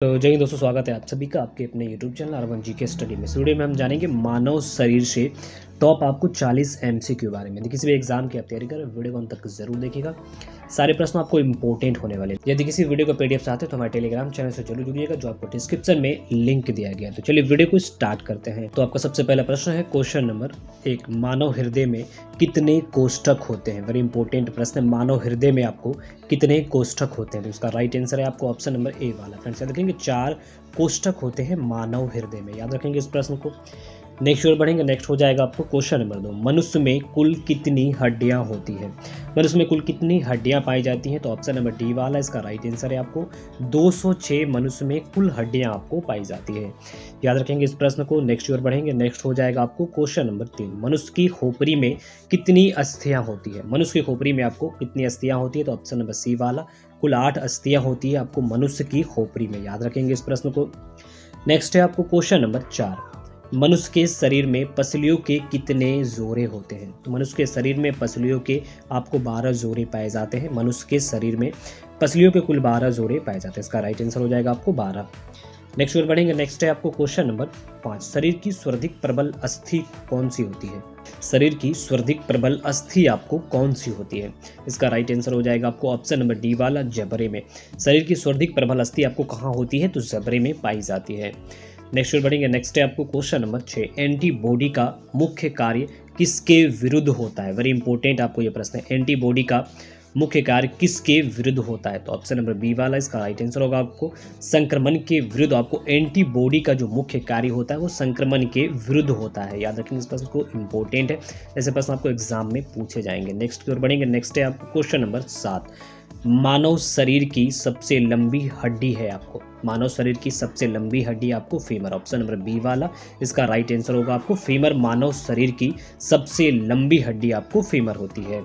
तो जय हिंद दोस्तों, स्वागत है आप सभी का आपके अपने YouTube channel urban GK study में। इस वीडियो में हम जानेंगे मानव शरीर से टॉप आपको 40 MCQ बारे में। यदि किसी भी एग्जाम की आप तैयारी करें वीडियो को अंत तक जरूर देखिएगा, सारे प्रश्न आपको इंपॉर्टेंट होने वाले हैं। यदि किसी वीडियो का PDF चाहते हैं तो हमारे टेलीग्राम चैनल से जरूर जुड़िएगा, जो आपको डिस्क्रिप्शन में लिंक दिया गया है। तो चलिए वीडियो को स्टार्ट करते हैं। तो आपका सबसे पहला प्रश्न है क्वेश्चन नंबर 1, मानव हृदय में कितने कोष्ठक होते हैं। वेरी इंपॉर्टेंट प्रश्न है, मानव हृदय में आपको कितने कोष्ठक होते हैं। तो इसका राइट आंसर है आपको ऑप्शन नंबर ए वाला। फ्रेंड्स याद रखेंगे 4 कोष्ठक होते हैं मानव हृदय में, याद रखेंगे इस प्रश्न को। नेक्स्ट ओर बढ़ेंगे, नेक्स्ट हो जाएगा आपको क्वेश्चन नंबर 2, मनुष्य में कुल कितनी हड्डियां होती हैं। मनुष्य में कुल कितनी हड्डियां पाई जाती हैं। तो ऑप्शन नंबर डी वाला इसका राइट आंसर है आपको 206 मनुष्य में कुल हड्डियां आपको पाई जाती है, याद रखेंगे इस प्रश्न को। नेक्स्ट ओर बढ़ेंगे, नेक्स्ट हो जाएगा आपको क्वेश्चन नंबर 3, मनुष्य की खोपड़ी में कितनी अस्थियां होती है। मनुष्य की खोपड़ी में आपको कितनी अस्थियां होती है। तो ऑप्शन नंबर सी वाला कुल 8 अस्थियां होती है आपको मनुष्य की खोपड़ी में, याद रखेंगे इस प्रश्न को। नेक्स्ट है आपको क्वेश्चन नंबर 4, मनुष्य के शरीर में पसलियों के कितने जोड़े होते हैं। तो मनुष्य के शरीर में पसलियों के आपको 12 जोड़े पाए जाते हैं। मनुष्य के शरीर में पसलियों के कुल 12 जोड़े पाए जाते हैं, इसका राइट आंसर हो जाएगा आपको 12। नेक्स्ट ओर बढ़ेंगे, नेक्स्ट है आपको क्वेश्चन नंबर 5, शरीर की सर्वाधिक प्रबल अस्थि कौन सी होती है। शरीर की सर्वाधिक प्रबल अस्थि आपको कौन सी होती है। इसका राइट आंसर हो जाएगा आपको ऑप्शन नंबर डी वाला, जबड़े में। शरीर की सर्वाधिक प्रबल अस्थि आपको कहाँ होती है। तो जबड़े में पाई जाती है। नेक्स्ट ओर बढ़ेंगे, नेक्स्ट है आपको क्वेश्चन नंबर 6, एंटीबॉडी का मुख्य कार्य किसके विरुद्ध होता है। वेरी इंपॉर्टेंट आपको ये प्रश्न है, एंटीबॉडी का मुख्य कार्य किसके विरुद्ध होता है। तो ऑप्शन नंबर बी वाला इसका राइट आंसर होगा आपको संक्रमण के विरुद्ध। आपको एंटीबॉडी का जो मुख्य कार्य होता है वो संक्रमण के विरुद्ध होता है, याद रखेंगे इस प्रश्न को, इंपॉर्टेंट है। ऐसे प्रश्न आपको एग्जाम में पूछे जाएंगे। नेक्स्ट की ओर बढ़ेंगे, नेक्स्ट है आपको क्वेश्चन नंबर 7, मानव शरीर की सबसे लंबी हड्डी है आपको। मानव शरीर की सबसे लंबी हड्डी आपको फीमर, ऑप्शन नंबर बी वाला इसका राइट आंसर होगा आपको फीमर। मानव शरीर की सबसे लंबी हड्डी आपको फीमर होती है।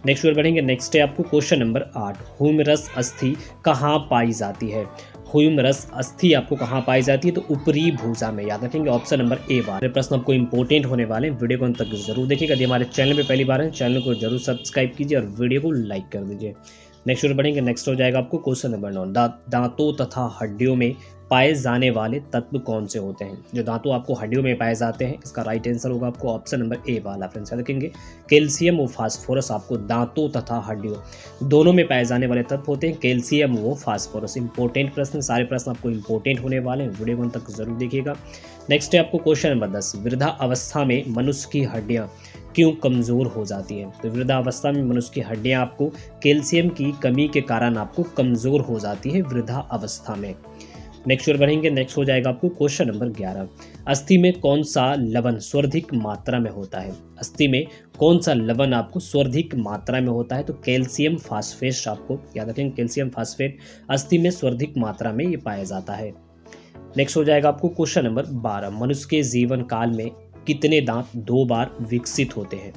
नेक्स्ट ओर बढ़ेंगे, नेक्स्ट है आपको क्वेश्चन नंबर 8, ह्यूमरस अस्थि कहाँ पाई जाती है। ह्यूमरस अस्थि आपको कहाँ पाई जाती है। तो ऊपरी भुजा में, याद रखेंगे ऑप्शन नंबर ए वाले प्रश्न आपको इंपॉर्टेंट होने वाले हैं। वीडियो को अंत तक जरूर देखिएगा। यदि हमारे चैनल पे पहली बार है चैनल को जरूर सब्सक्राइब कीजिए और वीडियो को लाइक कर दीजिए। नेक्स्ट ओर बढ़ेंगे, नेक्स्ट हो जाएगा आपको क्वेश्चन नंबर 9, दांतों तथा हड्डियों में पाए जाने वाले तत्व कौन से होते हैं। जो दांतों आपको हड्डियों में पाए जाते हैं, इसका राइट आंसर होगा आपको ऑप्शन नंबर ए वाला। फ्रेंड्स याद रखेंगे कैल्शियम और फास्फोरस आपको दांतों तथा हड्डियों दोनों में पाए जाने वाले तत्व होते हैं, कैल्शियम व फास्फोरस। इंपॉर्टेंट प्रश्न, सारे प्रश्न आपको इंपॉर्टेंट होने वाले हैं, वीडियो को तक जरूर देखिएगा। नेक्स्ट है आपको क्वेश्चन नंबर 10, वृद्धा अवस्था में मनुष्य की हड्डियां क्यों कमज़ोर हो जाती है। तो वृद्धावस्था में मनुष्य की हड्डियां आपको कैल्शियम की कमी के कारण आपको कमज़ोर हो जाती है वृद्धा अवस्था में। नेक्स्ट ओर बढ़ेंगे, नेक्स्ट हो जाएगा आपको क्वेश्चन नंबर 11, अस्थि में कौन सा लवण सर्वाधिक मात्रा में होता है। अस्थि में कौन सा लवण आपको सर्वाधिक मात्रा में होता है। तो कैल्शियम फास्फेट आपको, याद रखेंगे कैल्शियम फास्फेट अस्थि में सर्वाधिक मात्रा में ये पाया जाता है। नेक्स्ट हो जाएगा आपको क्वेश्चन नंबर 12, मनुष्य के जीवन काल में कितने दांत 2 बार विकसित होते हैं।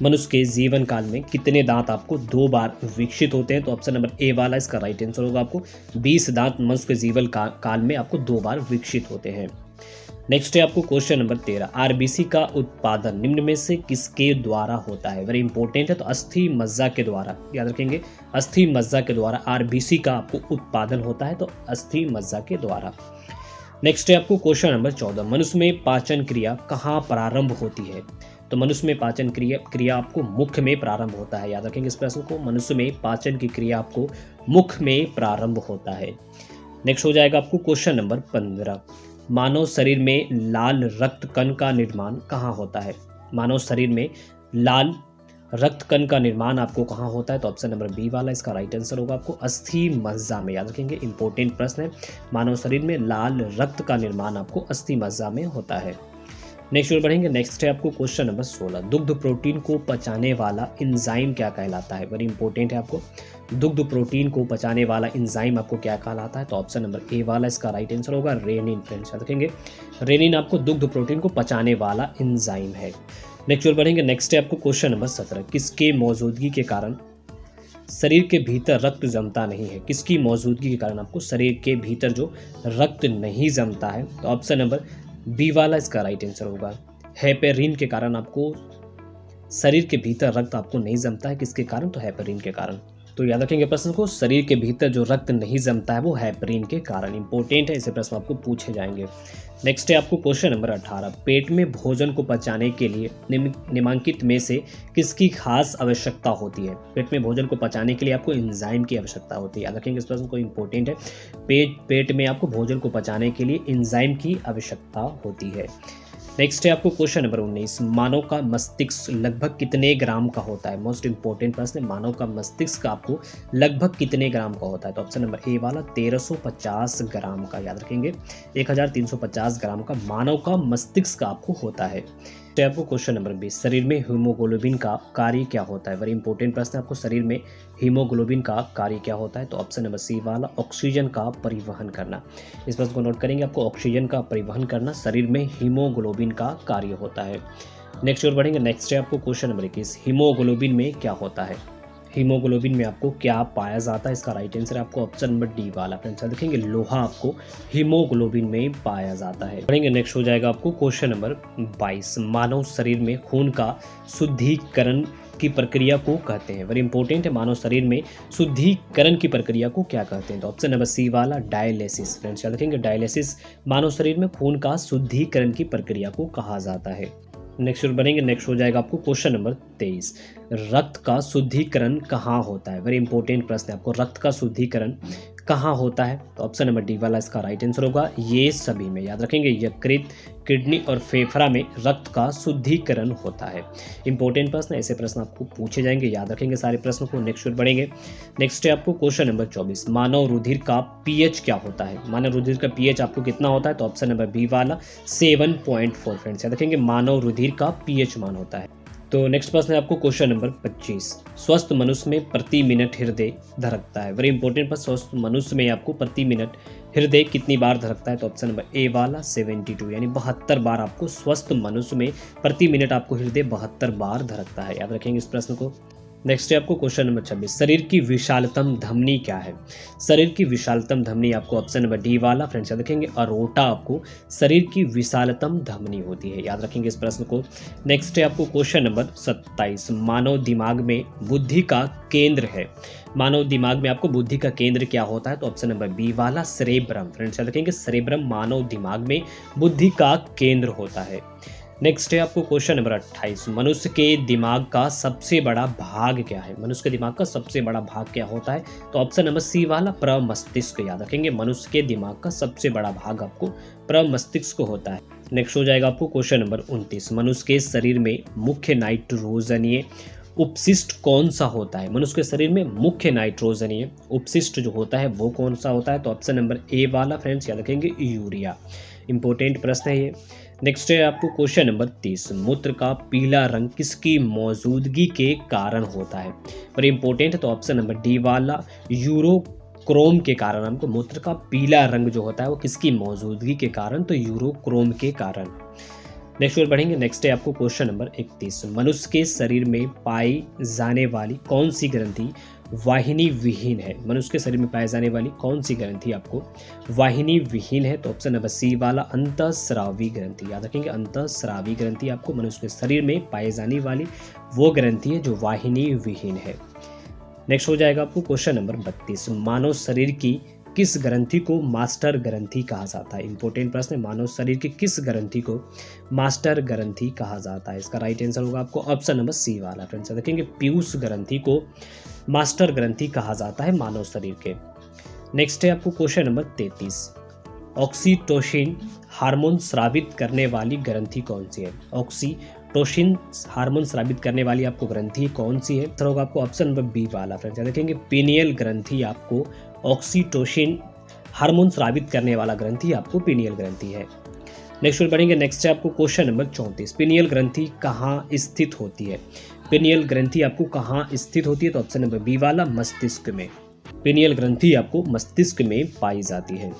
मनुष्य के जीवन काल में कितने दांत आपको 2 बार विकसित होते हैं। तो ऑप्शन नंबर ए वाला इसका राइट आंसर होगा आपको 20 दांत मनुष्य के जीवन काल में आपको 2 बार विकसित होते हैं। नेक्स्ट है आपको क्वेश्चन नंबर 13, आरबीसी का उत्पादन निम्न में से किसके द्वारा होता है। वेरी इंपॉर्टेंट है। तो अस्थि मज्जा के द्वारा, याद रखेंगे अस्थि मज्जा के द्वारा आरबीसी का आपको उत्पादन होता है। तो अस्थि मज्जा के द्वारा। नेक्स्ट है आपको क्वेश्चन नंबर 14, मनुष्य में पाचन क्रिया कहाँ प्रारंभ होती है। तो मनुष्य में पाचन क्रिया आपको मुख में प्रारंभ होता है, याद रखेंगे इस प्रश्न को। मनुष्य में पाचन की क्रिया आपको मुख में प्रारंभ होता है। नेक्स्ट हो जाएगा आपको क्वेश्चन नंबर 15, मानव शरीर में लाल रक्त कण का निर्माण कहाँ होता है। मानव शरीर में लाल रक्त कण का निर्माण आपको कहाँ होता है। तो ऑप्शन नंबर बी वाला इसका राइट आंसर होगा आपको अस्थि मज्जा में, याद रखेंगे इंपॉर्टेंट प्रश्न है। मानव शरीर में लाल रक्त का निर्माण आपको अस्थि मज्जा में होता है। नेक्स्ट ओर बढ़ेंगे, नेक्स्ट है आपको क्वेश्चन नंबर 16, दुग्ध प्रोटीन को पचाने वाला एंजाइम क्या कहलाता है। वेरी इंपॉर्टेंट है आपको, दुग्ध प्रोटीन को पचाने वाला एंजाइम आपको क्या कहलाता है। तो ऑप्शन नंबर ए वाला इसका राइट आंसर होगा रेनिन। फ्रेंड्स याद रखेंगे रेनिन आपको दुग्ध प्रोटीन को पचाने वाला एंजाइम है। नेक्स्ट ओर बढ़ेंगे, नेक्स्ट है आपको क्वेश्चन नंबर 17, किसके मौजूदगी के कारण शरीर के भीतर रक्त जमता नहीं है। किसकी मौजूदगी के कारण आपको शरीर के भीतर जो रक्त नहीं जमता है। तो ऑप्शन नंबर बी वाला इसका राइट आंसर होगा हेपेरिन के कारण आपको शरीर के भीतर रक्त आपको नहीं जमता है। किसके कारण। तो हेपेरिन के कारण। तो याद रखेंगे प्रश्न को, शरीर के भीतर जो रक्त नहीं जमता है वो हेपरीन के कारण। इंपॉर्टेंट है, ऐसे प्रश्न आपको पूछे जाएंगे। नेक्स्ट है आपको क्वेश्चन नंबर 18, पेट में भोजन को पचाने के लिए निम्नलिखित में से किसकी खास आवश्यकता होती है? पेट में भोजन को पचाने के लिए आपको एंजाइम की आवश्यकता होती है। याद रखेंगे इस प्रश्न को, इंपॉर्टेंट है। पेट में आपको भोजन को पचाने के लिए एंजाइम की आवश्यकता होती है। नेक्स्ट है आपको क्वेश्चन नंबर 19, मानव का मस्तिष्क लगभग कितने ग्राम का होता है? मोस्ट इंपॉर्टेंट प्रश्न है, मानव का मस्तिष्क आपको लगभग कितने ग्राम का होता है? तो ऑप्शन नंबर ए वाला 1350 ग्राम का। याद रखेंगे 1350 ग्राम का मानव का मस्तिष्क आपको होता है। तो आपको क्वेश्चन नंबर 20, शरीर में हीमोग्लोबिन का कार्य क्या होता है? वेरी इंपॉर्टेंट प्रश्न है, आपको शरीर में हीमोग्लोबिन का कार्य क्या होता है? तो ऑप्शन नंबर सी वाला ऑक्सीजन का परिवहन करना। इस प्रश्न को नोट करेंगे, आपको ऑक्सीजन का परिवहन करना शरीर में हीमोग्लोबिन का कार्य होता है। नेक्स्ट और बढ़ेंगे। नेक्स्ट है आपको क्वेश्चन नंबर 21, हीमोग्लोबिन में क्या होता है? हीमोग्लोबिन में आपको क्या पाया जाता है? इसका राइट आंसर आपको ऑप्शन नंबर डी वाला। फ्रेंड्स देखेंगे लोहा आपको हीमोग्लोबिन में पाया जाता है। पढ़ेंगे नेक्स्ट हो जाएगा आपको क्वेश्चन नंबर 22, मानव शरीर में खून का शुद्धिकरण की प्रक्रिया को कहते हैं? वेरी इंपॉर्टेंट है, मानव शरीर में शुद्धिकरण की प्रक्रिया को क्या कहते हैं? तो ऑप्शन नंबर सी वाला डायलिसिस। फ्रेंड्स याद रखेंगे डायलिसिस मानव शरीर में खून का शुद्धिकरण की प्रक्रिया को कहा जाता है। नेक्स्ट बनेंगे। नेक्स्ट हो जाएगा आपको क्वेश्चन नंबर 23, रक्त का शुद्धिकरण कहाँ होता है? वेरी इंपॉर्टेंट प्रश्न है, आपको रक्त का शुद्धिकरण कहाँ होता है? तो ऑप्शन नंबर डी वाला इसका राइट आंसर होगा, ये सभी में। याद रखेंगे यकृत, किडनी और फेफड़ा में रक्त का शुद्धिकरण होता है। इंपॉर्टेंट प्रश्न, ऐसे प्रश्न आपको पूछे जाएंगे, याद रखेंगे सारे प्रश्नों को। नेक्स्ट बढ़ेंगे। नेक्स्ट है आपको क्वेश्चन नंबर 24, मानव रुधिर का पीएच क्या होता है? मानव रुधिर का पीएच आपको कितना होता है? तो ऑप्शन नंबर बी वाला 7.4। फ्रेंड्स याद रखेंगे मानव रुधिर का पीएच मान होता है। तो नेक्स्ट प्रश्न है आपको क्वेश्चन नंबर 25, स्वस्थ मनुष्य में प्रति मिनट हृदय धड़कता है? वेरी इंपॉर्टेंट पर स्वस्थ मनुष्य में आपको प्रति मिनट हृदय कितनी बार धड़कता है? तो ऑप्शन नंबर ए वाला 72, यानी 72 बार आपको स्वस्थ मनुष्य में प्रति मिनट आपको हृदय 72 बार धड़कता है। याद रखेंगे इस प्रश्न को। नेक्स्ट है आपको क्वेश्चन नंबर 26, शरीर की विशालतम धमनी क्या है? शरीर की विशालतम धमनी आपको ऑप्शन नंबर डी वाला। फ्रेंड्स याद रखेंगे अरोटा आपको शरीर की विशालतम धमनी होती है। याद रखेंगे इस प्रश्न को। नेक्स्ट है आपको क्वेश्चन नंबर 27, मानव दिमाग में बुद्धि का केंद्र है? मानव दिमाग में आपको बुद्धि का केंद्र क्या होता है? तो ऑप्शन नंबर बी वाला सेरेब्रम। फ्रेंड्स याद रखेंगे सेरेब्रम मानव दिमाग में बुद्धि का केंद्र होता है। नेक्स्ट है आपको क्वेश्चन नंबर 28, मनुष्य के दिमाग का सबसे बड़ा भाग क्या है? मनुष्य के दिमाग का सबसे बड़ा भाग क्या होता है? तो ऑप्शन नंबर सी वाला प्रमस्तिष्क। याद रखेंगे मनुष्य के दिमाग का सबसे बड़ा भाग आपको प्रमस्तिष्क होता है। नेक्स्ट हो जाएगा आपको क्वेश्चन नंबर 29, मनुष्य के शरीर में मुख्य नाइट्रोजनीय उपशिष्ट कौन सा होता है? मनुष्य के शरीर में मुख्य नाइट्रोजनीय उपशिष्ट जो होता है वो कौन सा होता है? तो ऑप्शन नंबर ए वाला। फ्रेंड्स याद रखेंगे यूरिया। इंपॉर्टेंट प्रश्न है ये। नेक्स्ट है आपको क्वेश्चन नंबर 30, मूत्र का पीला रंग किसकी मौजूदगी के कारण होता है? पर इंपॉर्टेंट है, तो ऑप्शन नंबर डी वाला यूरोक्रोम के कारण। हमको मूत्र का पीला रंग जो होता है वो किसकी मौजूदगी के कारण? तो यूरोक्रोम के कारण। नेक्स्ट और बढ़ेंगे। नेक्स्ट है आपको क्वेश्चन नंबर 31, मनुष्य के शरीर में पाई जाने वाली कौन सी ग्रंथि वाहिनी विहीन है? मनुष्य के शरीर में पाई जाने वाली कौन सी ग्रंथि आपको वाहिनी विहीन है? तो ऑप्शन नंबर सी वाला अंतःस्रावी ग्रंथि। याद रखेंगे अंतःस्रावी ग्रंथि आपको मनुष्य के शरीर में पाई जाने वाली वो ग्रंथि है जो वाहिनी विहीन है। नेक्स्ट हो जाएगा आपको क्वेश्चन नंबर 32, मानव शरीर की किस ग्रंथि को मास्टर ग्रंथि कहा जाता है? इंपॉर्टेंट प्रश्न है, मानव शरीर की किस ग्रंथि को मास्टर ग्रंथि कहा जाता है? इसका राइट आंसर होगा आपको ऑप्शन नंबर सी वाला। फ्रेंड्स देखेंगे पीयूष ग्रंथि को मास्टर ग्रंथि कहा जाता है मानव शरीर के। नेक्स्ट है आपको क्वेश्चन नंबर 33, ऑक्सीटोसिन हार्मोन स्रावित करने वाली ग्रंथि कौन सी है? ऑक्सीटोसिन हार्मोन स्रावित करने वाली आपको ग्रंथि कौन सी है? होगा आपको ऑप्शन नंबर बी वाला। फ्रेंड्स देखेंगे पीनियल ग्रंथि आपको ऑक्सीटोसिन हार्मोन स्रावित करने वाला ग्रंथि आपको पीनियल ग्रंथि है। नेक्स्ट बढ़ेंगे। नेक्स्ट है आपको क्वेश्चन नंबर 34, पीनियल ग्रंथि कहाँ स्थित होती है? पीनियल ग्रंथि आपको कहाँ स्थित होती है? तो ऑप्शन नंबर बी वाला मस्तिष्क में। पीनियल ग्रंथि आपको मस्तिष्क में पाई जाती है।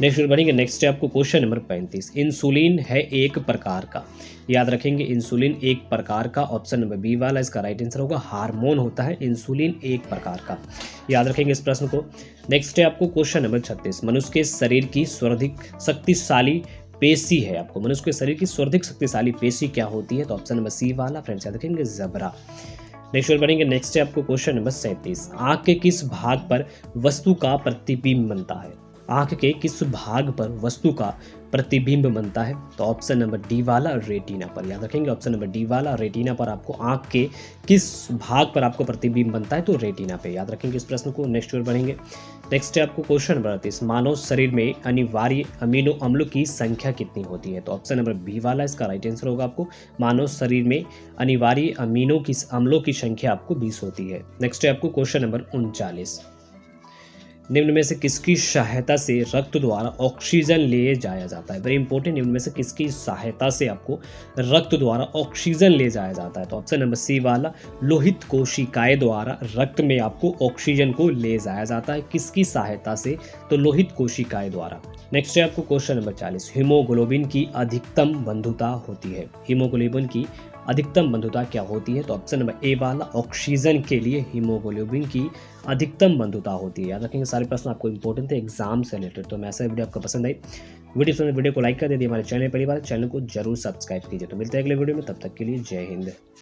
नेक्स्ट बढ़ेंगे। नेक्स्ट है आपको क्वेश्चन नंबर 35, इंसुलिन है एक प्रकार का? याद रखेंगे इंसुलिन एक प्रकार का, ऑप्शन नंबर बी वाला इसका राइट आंसर होगा। हार्मोन होता है इंसुलिन एक प्रकार का। याद रखेंगे इस प्रश्न को। नेक्स्ट है आपको क्वेश्चन नंबर 36, मनुष्य के शरीर की सर्वाधिक शक्तिशाली पेशी है आपको? मनुष्य के शरीर की सर्वाधिक शक्तिशाली पेशी क्या होती है? तो ऑप्शन नंबर सी वाला। फ्रेंड्स याद रखेंगे जबरा। नेक्स्ट और बढ़ेंगे। नेक्स्ट है आपको क्वेश्चन नंबर 37। आँख के किस भाग पर वस्तु का प्रतिबिंब बनता है? आँख के किस भाग पर वस्तु का प्रतिबिंब बनता है? तो ऑप्शन नंबर डी वाला रेटिना पर। याद रखेंगे ऑप्शन नंबर डी वाला रेटिना पर आपको आँख के किस भाग पर आपको प्रतिबिंब बनता है? तो रेटिना पे। याद रखेंगे इस प्रश्न को। नेक्स्ट और बढ़ेंगे। नेक्स्ट है आपको क्वेश्चन नंबर 38। मानव शरीर में अनिवार्य अमीनो अम्लों की संख्या कितनी होती है? तो ऑप्शन नंबर बी वाला इसका राइट आंसर होगा आपको। मानव शरीर में अनिवार्य अम्लों की संख्या आपको 20 होती है। नेक्स्ट है आपको क्वेश्चन नंबर 39। निम्न में से किसकी सहायता से रक्त द्वारा ऑक्सीजन ले जाया जाता है? Very important. निम्न में से किसकी सहायता से आपको रक्त द्वारा ऑक्सीजन ले जाया जाता है? तो ऑप्शन नंबर सी वाला लोहित कोशिकाएं द्वारा रक्त में आपको ऑक्सीजन को ले जाया जाता है। किसकी सहायता से? तो लोहित कोशिकाएं द्वारा। नेक्स्ट है आपको क्वेश्चन नंबर 40। हीमोग्लोबिन की अधिकतम बंधुता होती है। हीमोग्लोबिन की अधिकतम बंधुता क्या होती है? तो ऑप्शन नंबर ए वाला ऑक्सीजन के लिए हीमोग्लोबिन की अधिकतम बंधुता होती है। याद रखेंगे सारे प्रश्न आपको इंपॉर्टेंट थे एग्जाम से रिलेटेड। तो मैं ऐसा वीडियो आपको पसंद आई, वीडियो को लाइक कर दीजिए, हमारे चैनल पहली बार चैनल को जरूर सब्सक्राइब कीजिए। तो मिलते हैं अगले वीडियो में, तब तक के लिए जय हिंद।